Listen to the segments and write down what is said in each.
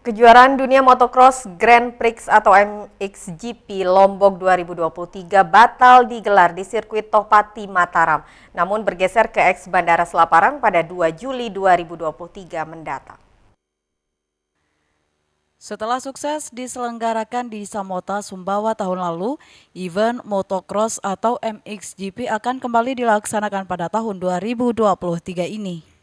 Kejuaraan Dunia Motocross Grand Prix atau MXGP Lombok 2023 batal digelar di sirkuit Tohpati Mataram, namun bergeser ke eks Bandara Selaparang pada 2 Juli 2023 mendatang. Setelah sukses diselenggarakan di Samota, Sumbawa tahun lalu, event motocross atau MXGP akan kembali dilaksanakan pada tahun 2023 ini.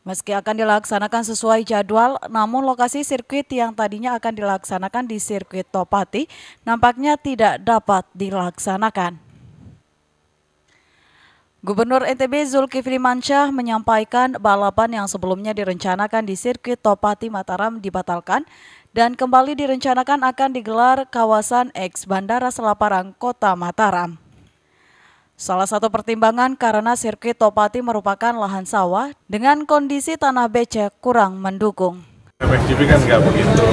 Meski akan dilaksanakan sesuai jadwal, namun lokasi sirkuit yang tadinya akan dilaksanakan di sirkuit Tohpati nampaknya tidak dapat dilaksanakan. Gubernur NTB Zulkifli Mansyah menyampaikan balapan yang sebelumnya direncanakan di sirkuit Tohpati Mataram dibatalkan dan kembali direncanakan akan digelar kawasan eks Bandara Selaparang, Kota Mataram. Salah satu pertimbangan karena sirkuit Tohpati merupakan lahan sawah dengan kondisi tanah becek kurang mendukung. MXGP kan nggak begitu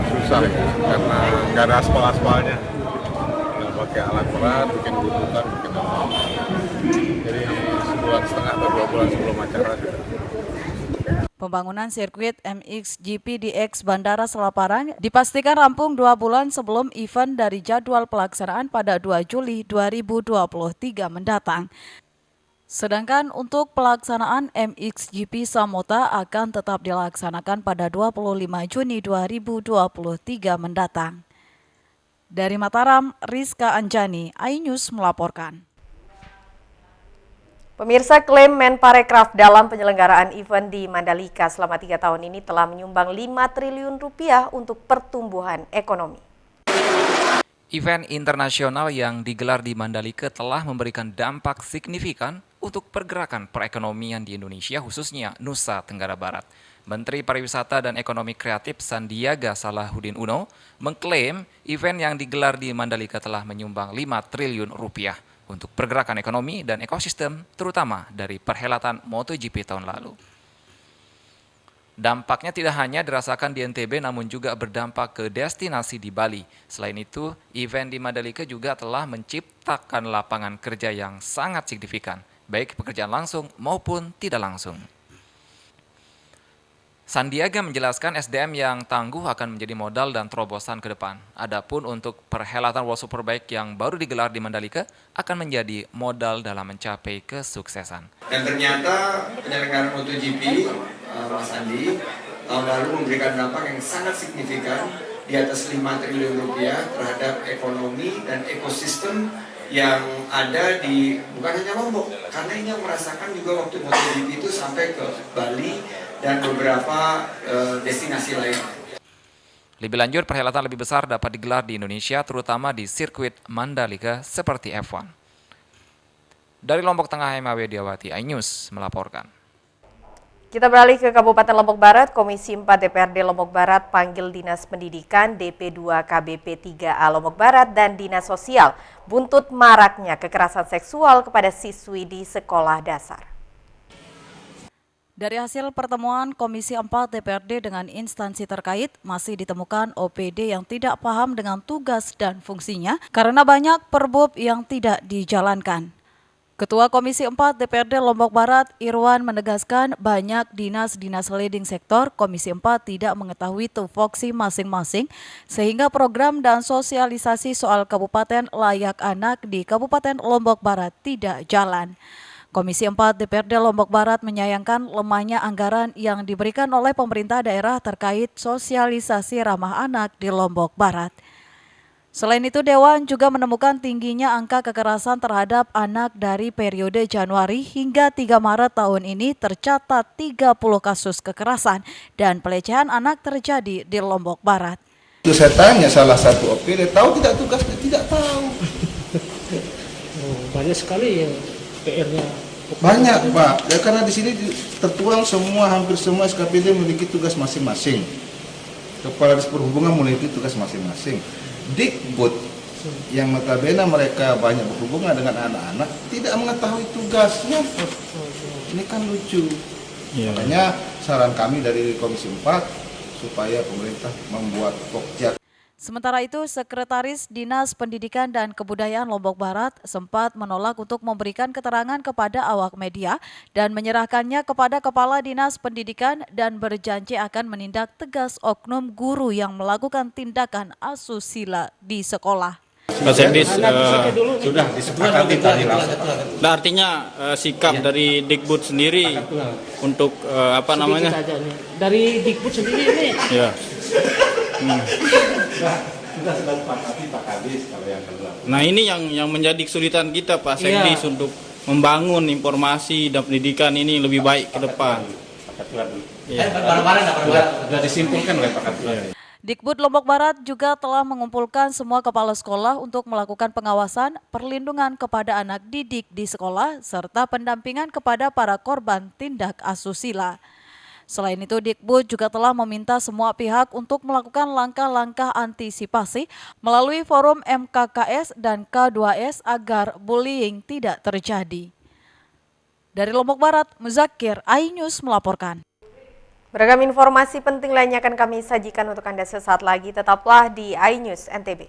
susah ya, karena nggak ada aspal-aspalnya. Nggak pakai alat berat, bikin gundukan, bikin apa. Jadi sebulan setengah atau 2 bulan sebelum acara sudah. Pembangunan sirkuit MXGP di eks Bandara Selaparang dipastikan rampung 2 bulan sebelum event dari jadwal pelaksanaan pada 2 Juli 2023 mendatang. Sedangkan untuk pelaksanaan MXGP Samota akan tetap dilaksanakan pada 25 Juni 2023 mendatang. Dari Mataram, Rizka Anjani, iNews melaporkan. Pemirsa, klaim Menparekraf dalam penyelenggaraan event di Mandalika selama 3 tahun ini telah menyumbang 5 triliun rupiah untuk pertumbuhan ekonomi. Event internasional yang digelar di Mandalika telah memberikan dampak signifikan untuk pergerakan perekonomian di Indonesia, khususnya Nusa Tenggara Barat. Menteri Pariwisata dan Ekonomi Kreatif Sandiaga Salahuddin Uno mengklaim event yang digelar di Mandalika telah menyumbang 5 triliun rupiah untuk pergerakan ekonomi dan ekosistem, terutama dari perhelatan MotoGP tahun lalu. Dampaknya tidak hanya dirasakan di NTB, namun juga berdampak ke destinasi di Bali. Selain itu, event di Mandalika juga telah menciptakan lapangan kerja yang sangat signifikan, baik pekerjaan langsung maupun tidak langsung. Sandiaga menjelaskan SDM yang tangguh akan menjadi modal dan terobosan ke depan. Adapun untuk perhelatan World Superbike yang baru digelar di Mandalika akan menjadi modal dalam mencapai kesuksesan. Dan ternyata penyelenggaraan MotoGP, Mas Andi, tahun lalu memberikan dampak yang sangat signifikan di atas 5 triliun rupiah terhadap ekonomi dan ekosistem yang ada di bukan hanya Lombok, karena ini yang merasakan juga waktu MotoGP itu sampai ke Bali dan beberapa destinasi lain. Lebih lanjut, perhelatan lebih besar dapat digelar di Indonesia, terutama di sirkuit Mandalika seperti F1. Dari Lombok Tengah, Hemawe Diawati, iNews melaporkan. Kita beralih ke Kabupaten Lombok Barat. Komisi 4 DPRD Lombok Barat panggil Dinas Pendidikan, DP2 KBP 3A Lombok Barat, dan Dinas Sosial buntut maraknya kekerasan seksual kepada siswi di sekolah dasar. Dari hasil pertemuan Komisi 4 DPRD dengan instansi terkait, masih ditemukan OPD yang tidak paham dengan tugas dan fungsinya karena banyak perbub yang tidak dijalankan. Ketua Komisi 4 DPRD Lombok Barat, Irwan, menegaskan banyak dinas-dinas leading sektor Komisi 4 tidak mengetahui tupoksi masing-masing sehingga program dan sosialisasi soal kabupaten layak anak di Kabupaten Lombok Barat tidak jalan. Komisi 4 DPRD Lombok Barat menyayangkan lemahnya anggaran yang diberikan oleh pemerintah daerah terkait sosialisasi ramah anak di Lombok Barat. Selain itu, Dewan juga menemukan tingginya angka kekerasan terhadap anak dari periode Januari hingga 3 Maret tahun ini tercatat 30 kasus kekerasan dan pelecehan anak terjadi di Lombok Barat. Itu saya tanya salah satu OPD, tahu tidak tugasnya? Tidak tahu. Banyak sekali yang PR-nya. Banyak Pak, ya karena di sini tertuang semua, hampir semua SKPD memiliki tugas masing-masing. Kepala Dinas Perhubungan memiliki tugas masing-masing. Dikbud yang notabene mereka banyak berhubungan dengan anak-anak tidak mengetahui tugasnya. Ini kan lucu. Makanya saran kami dari Komisi 4 supaya pemerintah membuat pokja. Sementara itu, Sekretaris Dinas Pendidikan dan Kebudayaan Lombok Barat sempat menolak untuk memberikan keterangan kepada awak media dan menyerahkannya kepada Kepala Dinas Pendidikan dan berjanji akan menindak tegas oknum guru yang melakukan tindakan asusila di sekolah. Mas Edis, Sudah disepakati tadi lah. nah artinya sikap dari Dikbud sendiri untuk apa namanya? Sedikit aja nih. Dari Dikbud sendiri ini Ya. Sudah sepakati Pak Kadis kalau yang kedua. Nah ini yang menjadi kesulitan kita Pak Iya. Sekdis untuk membangun informasi dan pendidikan ini lebih baik ke depan. Pak Ketua dulu. Iya. Sudah disimpulkan oleh Pak Ketua. Dikbud Lombok Barat juga telah mengumpulkan semua kepala sekolah untuk melakukan pengawasan, perlindungan kepada anak didik di sekolah, serta pendampingan kepada para korban tindak asusila. Selain itu, Dikbud juga telah meminta semua pihak untuk melakukan langkah-langkah antisipasi melalui forum MKKS dan K2S agar bullying tidak terjadi. Dari Lombok Barat, Muzakir, iNews melaporkan. Beragam informasi penting lainnya akan kami sajikan untuk Anda sesaat lagi. Tetaplah di iNews NTB.